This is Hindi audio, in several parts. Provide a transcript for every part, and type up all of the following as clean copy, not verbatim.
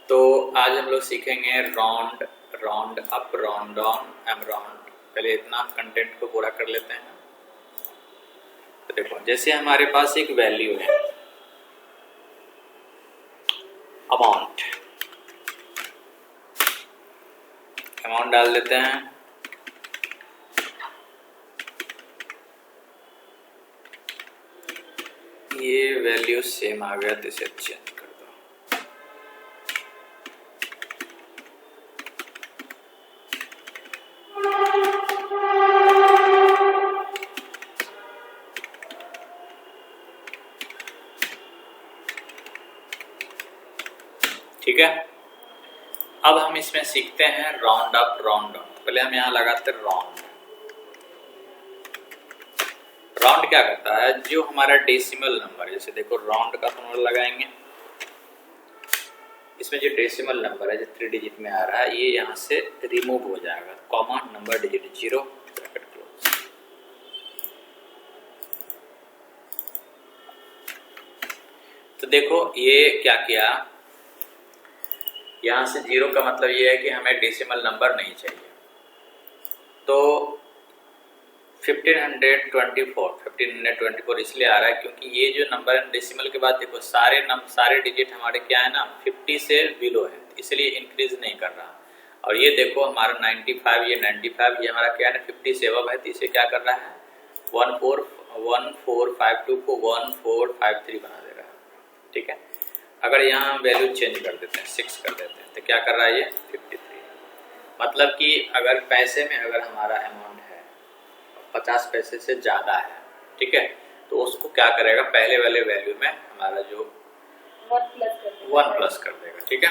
तो आज हम लोग सीखेंगे round, round up, round down, M round. पहले इतना कंटेंट को पूरा कर लेते हैं। तो देखो, जैसे हमारे पास एक वैल्यू है अमाउंट, अमाउंट डाल देते हैं। ये वैल्यू सेम आ गया तो इसे चेंज कर दो। ठीक है, अब हम इसमें सीखते हैं राउंड अप, राउंड डाउन। पहले हम यहाँ लगाते हैं राउंड। राउंड क्या करता है, जो हमारा डेसिमल नंबर, जैसे देखो राउंड का फॉर्मूला लगाएंगे, इसमें जो डेसिमल नंबर है जो 3 डिजिट में आ रहा है, ये यहाँ से रिमूव हो जाएगा। Comma number digit 0, bracket close. तो देखो ये क्या किया, यहाँ से 0 का मतलब ये है कि हमें डेसिमल नंबर नहीं चाहिए। तो 1524 इसलिए आ रहा है क्योंकि ये जो नंबर है डेसिमल के बाद देखो सारे डिजिट हमारे क्या है ना 50 से बिलो है, इसलिए इंक्रीज नहीं कर रहा। और ये देखो हमारा 95, ये 95, ये हमारा क्या है ना 50 से अबव है, तो इसे क्या कर रहा है 1452 को 1453 बना दे रहा है। ठीक है, अगर यहाँ हम वैल्यू चेंज कर देते हैं 6 कर देते हैं, तो क्या कर रहा है ये 53। मतलब कि अगर पैसे में अगर हमारा अमाउंट है 50 पैसे से ज़्यादा है, ठीक है, तो उसको क्या करेगा, पहले वाले वैल्यू में हमारा जो 1 प्लस कर देगा। ठीक है,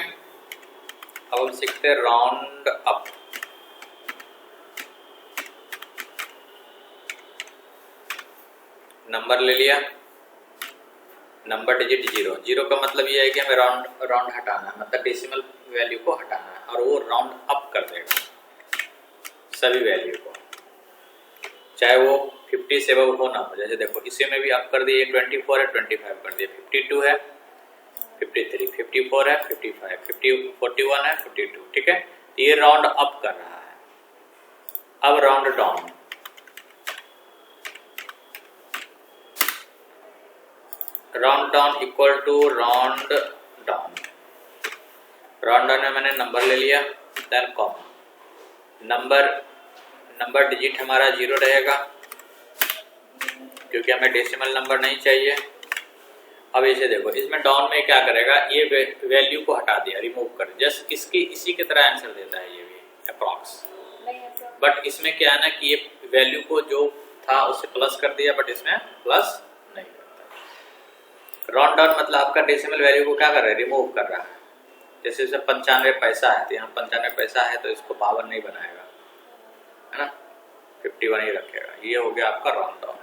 अब हम सीखते हैं राउंड अप। नंबर ले लिया, नंबर डिजिट 0 का मतलब ये है कि हमें राउंड हटाना है, मतलब डेसिमल वैल्यू को हटाना है, और वो राउंड अप कर देगा सभी वैल्यू को, चाहे वो 50 से अबव हो ना हो। जैसे देखो इसी में भी अप कर दिए, 24 है 25 कर दिए, 52 है 53, 54 है 55, 41 है 42। ठीक है, ये राउंड अप कर रहा है। अब round down, round down equal to round down. Round down में मैंने नंबर ले लिया, देन कॉमा, नंबर डिजिट हमारा 0 रहेगा क्योंकि हमें डेसिमल नंबर नहीं चाहिए। अब इसे देखो, इसमें डाउन में क्या करेगा, ये वैल्यू को हटा दिया, रिमूव कर, जस्ट इसी की तरह आंसर देता है ये भी अप्रॉक्स। बट इसमें क्या है ना कि ये वैल्यू को जो था उससे प्लस कर दिया, बट इसमें प्लस नहीं करता। राउंड डाउन मतलब आपका डेसिमल वैल्यू को क्या कर रहा है, रिमूव कर रहा है। जैसे इसे 95 पैसा है, तो यहाँ 95 पैसा है तो इसको 52 नहीं बनाएगा, है ना, 51 ही रखेगा। ये हो गया आपका round down.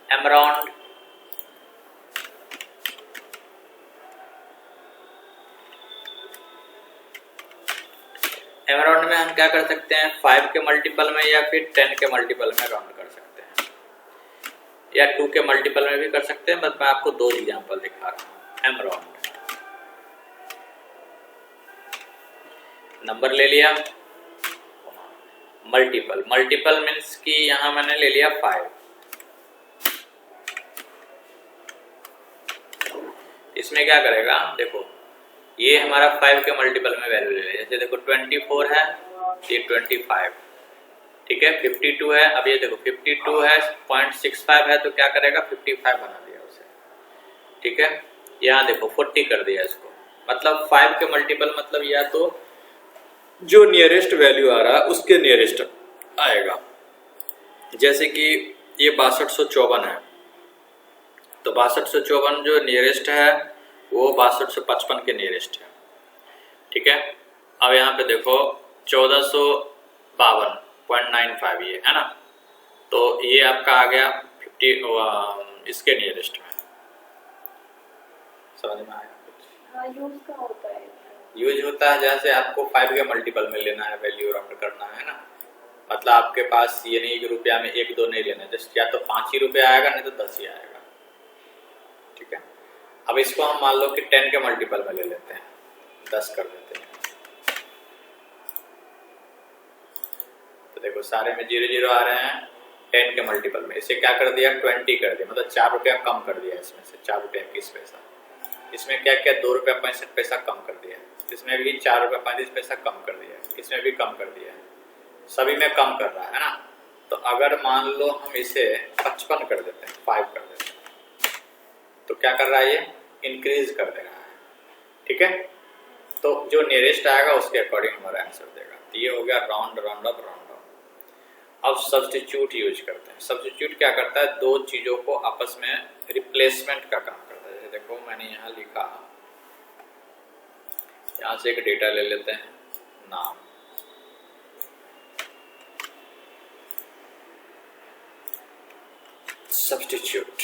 M round, M round में हम क्या कर सकते हैं, 5 के मल्टीपल में या फिर 10 के मल्टीपल में राउंड कर सकते हैं, या 2 के मल्टीपल में भी कर सकते हैं। बस मैं आपको 2 एग्जांपल दिखा रहा हूँ। एम राउंड, नंबर ले लिया, मल्टीपल मीन्स कि यहाँ मैंने ले लिया 5। इसमें क्या करेगा, देखो ये हमारा 5 के मल्टीपल में वैल्यू ले लिया। जैसे देखो 24 है, ये 25, ठीक है, 52 है, अब ये देखो 52 है 0.65 है, तो क्या करेगा 55 बना दिया उसे। ठीक है, यहाँ देखो 40 कर दिया इसको, मतलब 5 के मल्टीपल मतलब या तो जो नियरेस्ट वैल्यू आ रहा है उसके नियरेस्ट आएगा। जैसे कि ये 6254 है, तो 6254 जो नियरेस्ट है वो 6255 के नियरेस्ट है। ठीक है, अब यहाँ पे देखो 1452.95 ये है ना, तो ये आपका आ गया 50 इसके नियरेस्ट में। समझ में आया कुछ? हाँ, यूज का होता है, यूज होता है, जैसे आपको 5 के मल्टीपल में लेना है, वैल्यू राउंड करना है ना, मतलब आपके पास ये नहीं कि रुपया में 1-2 नहीं लेना, जस्ट या तो 5 ही रुपया आएगा, नहीं तो 10 ही आएगा। ठीक है, अब इसको हम मान लो कि 10 के मल्टीपल में ले लेते हैं, 10 कर देते हैं। तो देखो सारे में 0 0 आ रहे हैं 10 के मल्टीपल में। इसे क्या कर दिया 20 कर दिया, मतलब 4 रुपया कम कर दिया इसमें से, 4 रुपया 21 पैसा। इसमें क्या क्या 2 रुपया 65 पैसा कम कर दिया, इसमें भी 4 रुपया 35 पैसा कम कर दिया, इसमें भी कम कर दिया, सभी में कम कर रहा है ना। तो अगर मान लो हम इसे 55 कर देते हैं, 5 कर देते हैं, तो क्या कर रहा है ये इंक्रीज कर दे रहा है। ठीक है, तो जो नियरेस्ट आएगा उसके अकॉर्डिंग हमारा आंसर देगा। तो ये हो गया round round up round up. अब सब्स्टिट्यूट यूज करते हैं। सब्स्टिट्यूट क्या करता है, दो चीजों को आपस में रिप्लेसमेंट का काम करता है। देखो मैंने यहाँ लिखा, यहाँ से एक डेटा ले लेते हैं नाम, सब्स्टिट्यूट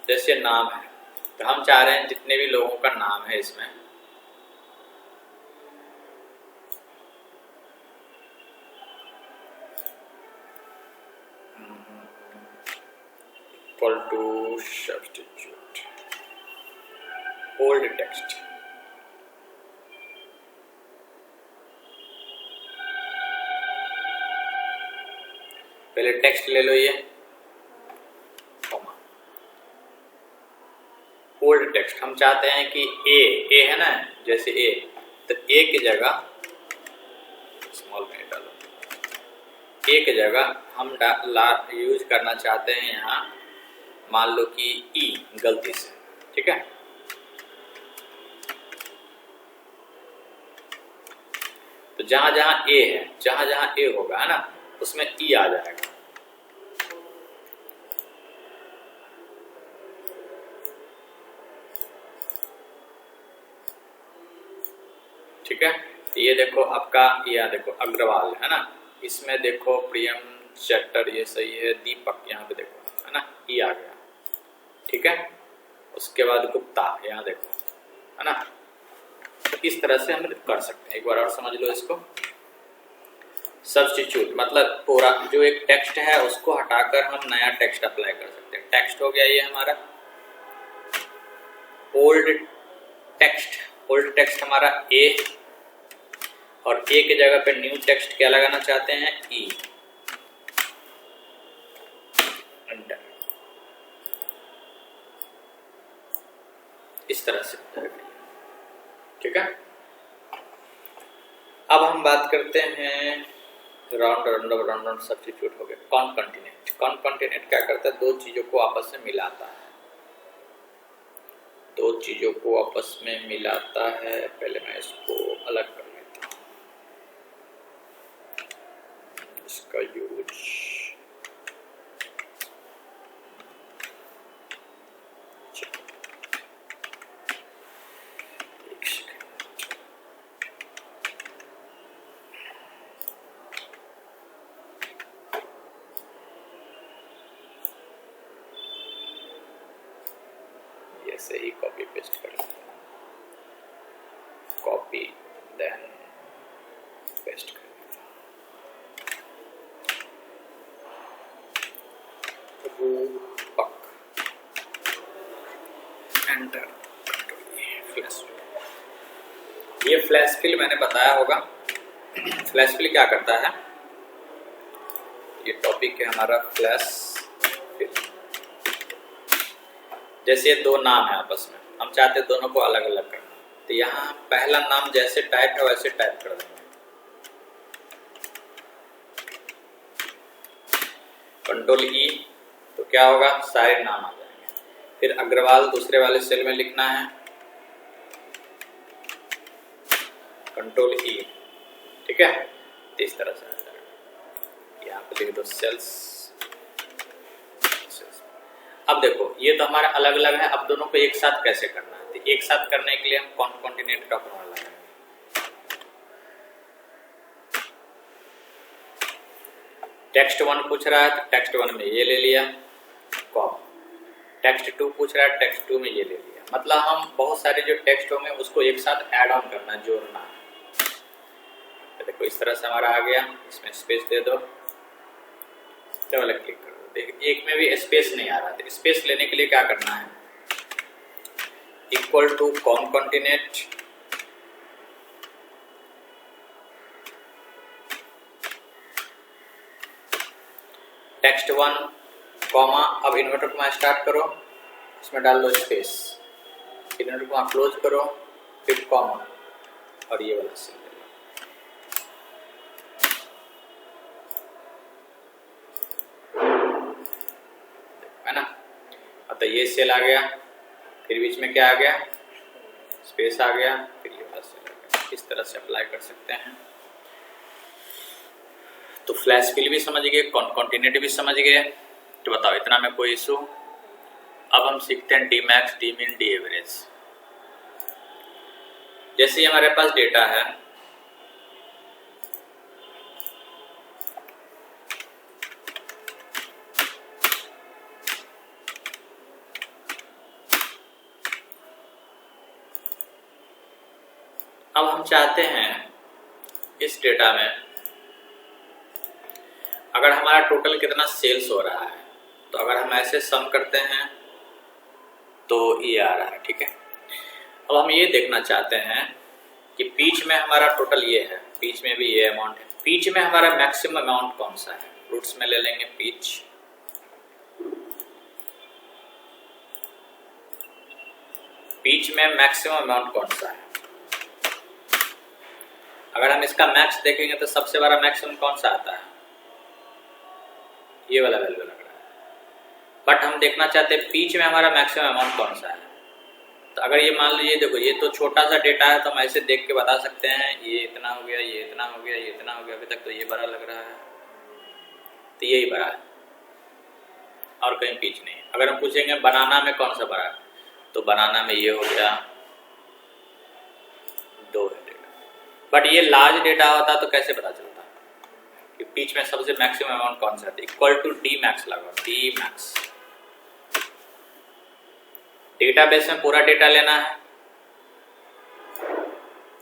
जैसे नाम है, तो हम चाह रहे हैं जितने भी लोगों का नाम है इसमें equal to substitute old text. पहले टेक्स्ट ले लो ये, ओल्ड टेक्स्ट। हम चाहते हैं कि ए है ना, जैसे ए, तो ए की जगह स्मॉल में डालो, ए की जगह हम यूज करना चाहते हैं यहाँ मान लो कि ई गलती से। ठीक है, तो जहां जहां ए है, जहां जहां ए होगा है ना, उसमें ई आ जाएगा। ठीक है, तो ये देखो आपका, यह देखो अग्रवाल है ना, इसमें देखो प्रियम चट्टर, ये सही है, दीपक यहाँ पे देखो है ना, ई आ गया। ठीक है, उसके बाद गुप्ता यहाँ देखो है ना। तो इस तरह से हम कर सकते हैं। एक बार और समझ लो इसको। सब्स्टिट्यूट मतलब पूरा जो एक टेक्स्ट है उसको हटाकर हम नया टेक्स्ट अप्लाई कर सकते हैं। टेक्स्ट हो गया ये हमारा ओल्ड टेक्स्ट, ओल्ड टेक्स्ट हमारा ए, और ए की जगह पे न्यू टेक्स्ट क्या लगाना चाहते हैं, ई, एंटर। इस तरह से। ठीक है, अब हम बात करते हैं round round round round substitute हो गया। कॉनकॉन्टिनेंट, कॉनकॉन्टिनेंट क्या करता है, दो चीजों को आपस में मिलाता है, दो चीजों को आपस में मिलाता है। पहले मैं इसको अलग कर लेता हूं, इसका यूज ऐसे ही कॉपी पेस्ट कर लेते हैं, कॉपी देन पेस्ट कर लेते हैं, रूपक, एंटर। फ्लैश, ये फ्लैश फिल मैंने बताया होगा। फ्लैश फिल क्या करता है, ये टॉपिक है हमारा फ्लैश फिल। जैसे ये दो नाम है आपस में, हम चाहते हैं दोनों को अलग अलग करना, तो यहाँ पहला नाम जैसे टाइप है वैसे टाइप कर देंगे। कंट्रोल ई, तो क्या होगा, सारे नाम आ जाएंगे। फिर अग्रवाल दूसरे वाले सेल में लिखना है, कंट्रोल ई। ठीक है, तो इस तरह से आ जाएगा। यहाँ पे लिख दो सेल्स। अब देखो ये तो हमारा अलग अलग है, अब दोनों को एक साथ कैसे करना है, तो एक साथ करने के लिए हम कॉनकॉन्टिनेंट का फॉर्मूला लगाएंगे। टेक्स्ट 1 पूछ रहा है तो टेक्स्ट 1 में ये ले लिया कॉप, टेक्स्ट 2 पूछ रहा है टेक्स्ट 2 में ये ले लिया। मतलब हम बहुत सारे जो टेक्स्ट होंगे उसको एक साथ ऐड ऑन करना, जोड़ना है। तो देखो इस तरह से हमारा आ गया, इसमें स्पेस दे दो, डबल क्लिक करो। एक में भी स्पेस नहीं आ रहा था, स्पेस लेने के लिए क्या करना है, इक्वल टू कॉनकॉन्टिनेंट टेक्स्ट 1 कॉमा, अब इन्वर्टर को स्टार्ट करो, इसमें डाल दो स्पेस, इन्वर्टर को क्लोज करो, फिर कॉमा और ये वाला सेल ले लो। है ना, तो ये सेल आ गया, फिर बीच में क्या आ गया, स्पेस आ गया, फिर ये वाला सेल आ गया। इस तरह से अप्लाई कर सकते हैं। तो फ्लैश फिल भी समझ गए, कॉन्टिन्यूटी भी समझ गए। तो बताओ इतना में कोई इशू? अब हम सीखते हैं D max, D mean, D average. जैसे ही हमारे पास डेटा है, अब हम चाहते हैं इस डेटा में अगर हमारा टोटल कितना सेल्स हो रहा है, तो अगर हम ऐसे सम करते हैं तो ये आ रहा है। ठीक है, अब हम ये देखना चाहते हैं कि बीच में हमारा टोटल ये है, बीच में भी ये अमाउंट है, बीच में हमारा मैक्सिमम अमाउंट कौन सा है? रूट्स में ले लेंगे बीच, बीच में मैक्सिमम अमाउंट कौन सा है? अगर हम इसका मैक्स देखेंगे तो सबसे बड़ा मैक्सिमम कौन सा आता है? ये वाला वैल्यू लग रहा है। बट हम देखना चाहते हैं बीच में हमारा मैक्सिमम अमाउंट कौन सा है। तो अगर ये मान लीजिए, देखो ये तो छोटा सा डेटा है, तो हम ऐसे देख के बता सकते हैं ये इतना हो गया, ये इतना हो गया, ये इतना हो गया। अभी तक तो ये बड़ा लग रहा है, तो यही बड़ा है और कहीं बीच नहीं। अगर हम पूछेंगे बनाना में कौन सा बड़ा है, तो बनाना में ये हो गया 2 है डेटा। बट ये लार्ज डेटा होता तो कैसे पता चलता कि बीच में सबसे मैक्सिमम अमाउंट कौन सा है? इक्वल टू डी मैक्स लगाओ, डी मैक्स। डेटाबेस में पूरा डेटा लेना है,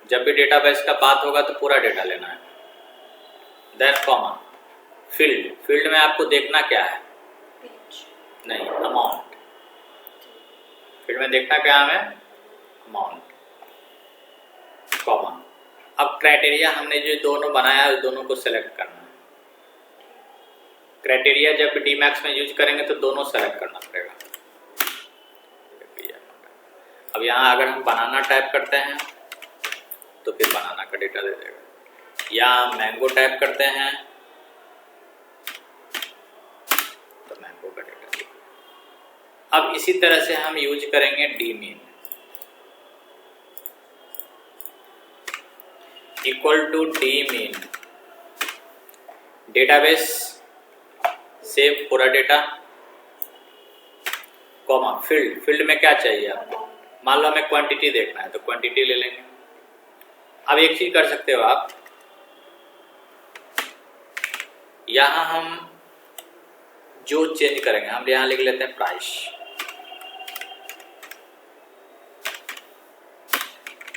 जब भी डेटाबेस का बात होगा तो पूरा डेटा लेना है। देन कॉमा, फील्ड, फील्ड में आपको देखना क्या है? नहीं, अमाउंट। फील्ड में देखना क्या हमें? Amount, comma. अब क्राइटेरिया हमने जो दोनों बनाया है, दोनों को सेलेक्ट करना है। क्राइटेरिया जब डी मैक्स में यूज करेंगे तो दोनों सेलेक्ट करना पड़ेगा। अब यहाँ अगर हम बनाना टाइप करते हैं तो फिर बनाना का डेटा दे देगा, या मैंगो टाइप करते हैं तो मैंगो का डेटा देगा। अब इसी तरह से हम यूज करेंगे D mean, equal to D mean. Database से पूरा डेटा, कॉमा, फील्ड, फील्ड में क्या चाहिए आपको? मान लो हमें क्वांटिटी देखना है तो क्वांटिटी ले लेंगे। अब एक चीज कर सकते हो आप, यहां हम जो चेंज करेंगे, हम यहां लिख लेते हैं प्राइस,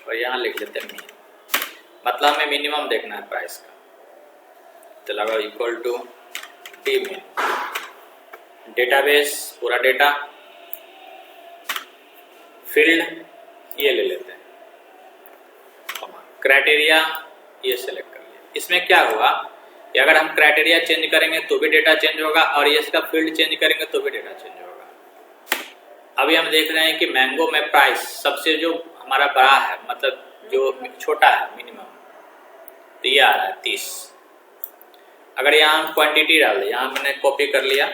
और यहां लिख लेते हैं मीन। मतलब हमें मिनिमम देखना है प्राइस का, तो लगाओ equal to D mean. Database पूरा डेटा, फील्ड ये ले लेते हैं, क्राइटेरिया ये सेलेक्ट कर लिया। इसमें क्या होगा कि अगर हम क्राइटेरिया चेंज करेंगे तो भी डेटा चेंज होगा, और ये इसका फील्ड चेंज करेंगे तो भी डेटा चेंज होगा। अभी हम देख रहे हैं कि मैंगो में प्राइस सबसे जो हमारा बड़ा है, मतलब जो छोटा है मिनिमम, तो ये आ रहा है 30। अगर यहाँ हम क्वांटिटी डाल दें, यहाँ मैंने कॉपी कर लिया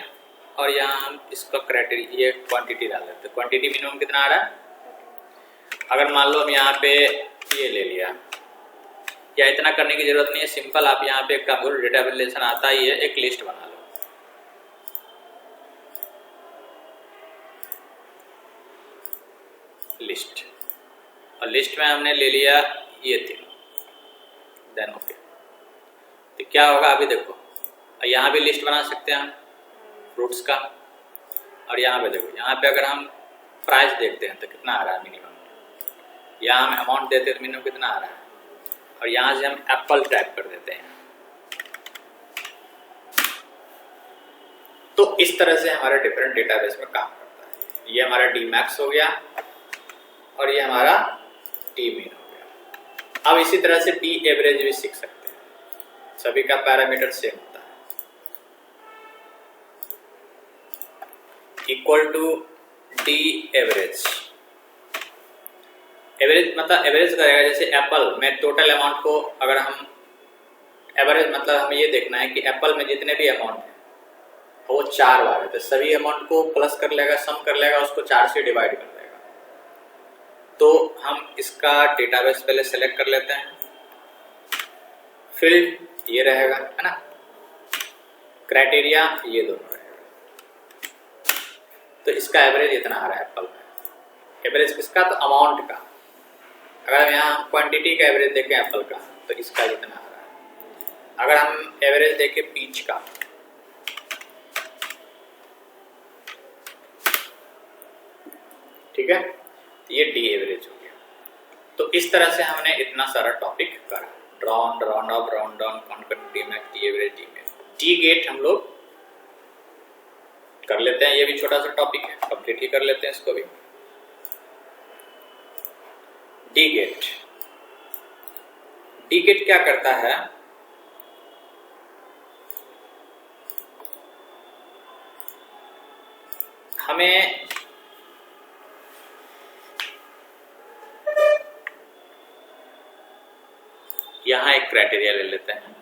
और यहाँ हम इसका क्राइटेरिया, ये क्वांटिटी डाल देते हैं। क्वांटिटी मिनिमम कितना आ रहा है? अगर मान लो हम यहाँ पे ये ले लिया, या इतना करने की जरूरत नहीं है, सिंपल आप यहाँ पे एक काम करो, डेटा रिलेशन आता ही है, एक लिस्ट बना लो। लिस्ट, और लिस्ट में हमने ले लिया ये तीनों, देन ओके। तो क्या होगा अभी देखो, यहाँ भी लिस्ट बना सकते हैं हम फ्रूट्स का, और यहाँ पे देखो, यहाँ पे अगर हम प्राइस देखते हैं तो कितना आ रहा है मिनिमम, यहाँ हम अमाउंट देते हैं तो मिनिमम कितना आ रहा है, और यहाँ से हम एप्पल टाइप कर देते हैं। तो इस तरह से हमारे डिफरेंट डेटाबेस में काम करता है। ये हमारा डी मैक्स हो गया और ये हमारा डी मीन हो गया। अब इसी तरह से डी एवरेज भी सीख सकते हैं, सभी का पैरामीटर सेम होता है। Equal to D average. Average मतलब एवरेज करेगा, जैसे एप्पल में टोटल अमाउंट को अगर हम एवरेज मतलब हमें ये देखना है कि एप्पल में जितने भी अमाउंट है वो 4 बार है, तो सभी अमाउंट को प्लस कर लेगा, सम कर लेगा, उसको 4 से डिवाइड कर देगा। तो हम इसका डेटाबेस पहले सेलेक्ट कर लेते हैं। फील्ड ये रहेगा, है ना, क्राइटेरिया ये दोनों रहेगा। तो इसका एवरेज इतना आ रहा है एप्पल में। एवरेज किसका? तो अमाउंट का। अगर यहाँ क्वांटिटी का एवरेज देखें एप्पल का तो इसका इतना आ रहा है। अगर हम एवरेज देखें पीच का, ठीक है, तो ये डी एवरेज हो गया। तो इस तरह से हमने इतना सारा टॉपिक करा, round round up round down, concurrent, D max, D average, D मिन, डी गेट हम लोग कर लेते हैं। ये भी छोटा सा टॉपिक है, कंप्लीट ही कर लेते हैं इसको भी। डी गेट, डी गेट क्या करता है? हमें यहां एक क्राइटेरिया ले लेते हैं।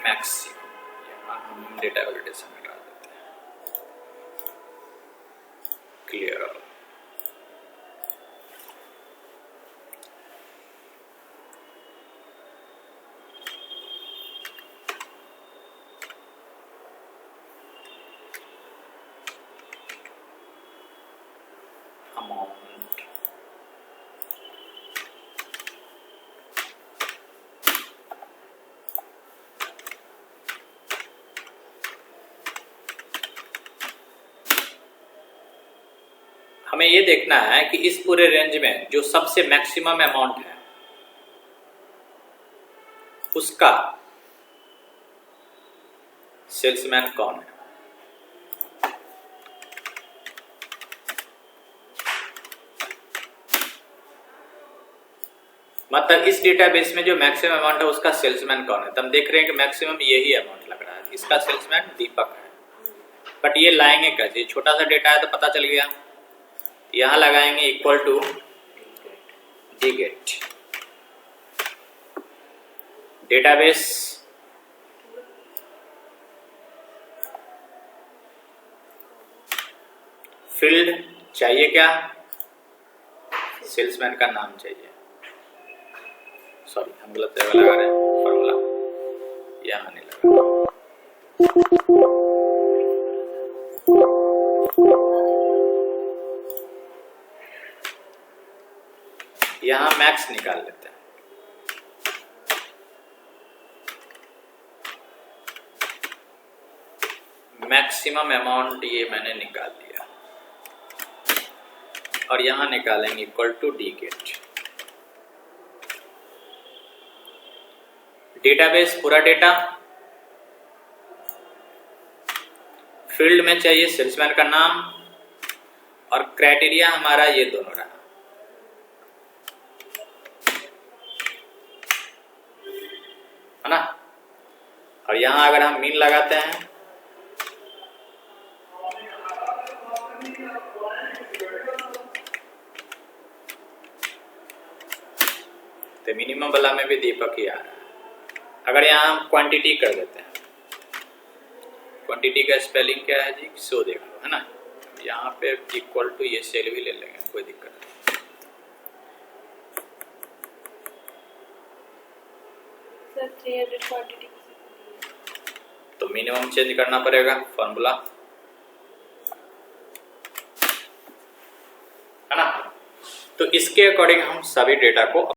मैक्सिमम, यहां हम डेटा वैलिडेशन हटा देते हैं। Clear all. अमाउंट, हमें ये देखना है कि इस पूरे रेंज में जो सबसे मैक्सिमम अमाउंट है उसका सेल्समैन कौन है। मतलब इस डेटाबेस में जो मैक्सिमम अमाउंट है उसका सेल्समैन कौन है। तो हम देख रहे हैं कि मैक्सिमम यही अमाउंट लग रहा है, इसका सेल्समैन दीपक है। बट ये लाएंगे कैसे? छोटा सा डेटा है तो पता चल गया। यहां लगाएंगे equal to D get, database field चाहिए क्या? सेल्समैन का नाम चाहिए। सॉरी, हम गलत जगह लगा रहे हैं फॉर्मूला, यहां नहीं लगा। यहां मैक्स निकाल लेते हैं। मैक्सिमम अमाउंट ये मैंने निकाल दिया और यहां निकालेंगे equal to D get. Database पूरा डेटा, फील्ड में चाहिए सेल्समैन का नाम, और क्राइटेरिया हमारा ये दोनों रहा, है ना। और यहां अगर हम मीन लगाते हैं तो मिनिमम वाला में भी दीपक ही आ रहा है। अगर यहाँ हम क्वांटिटी कर देते हैं, क्वांटिटी का स्पेलिंग क्या है जी? सो देख लो, है ना। यहाँ पे इक्वल टू ये सेल भी ले लेंगे, कोई दिक्कत नहीं। सर 300 क्वांटिटी तो मिनिमम चेंज करना पड़ेगा फॉर्मूला, है ना। तो इसके अकॉर्डिंग हम सभी डेटा को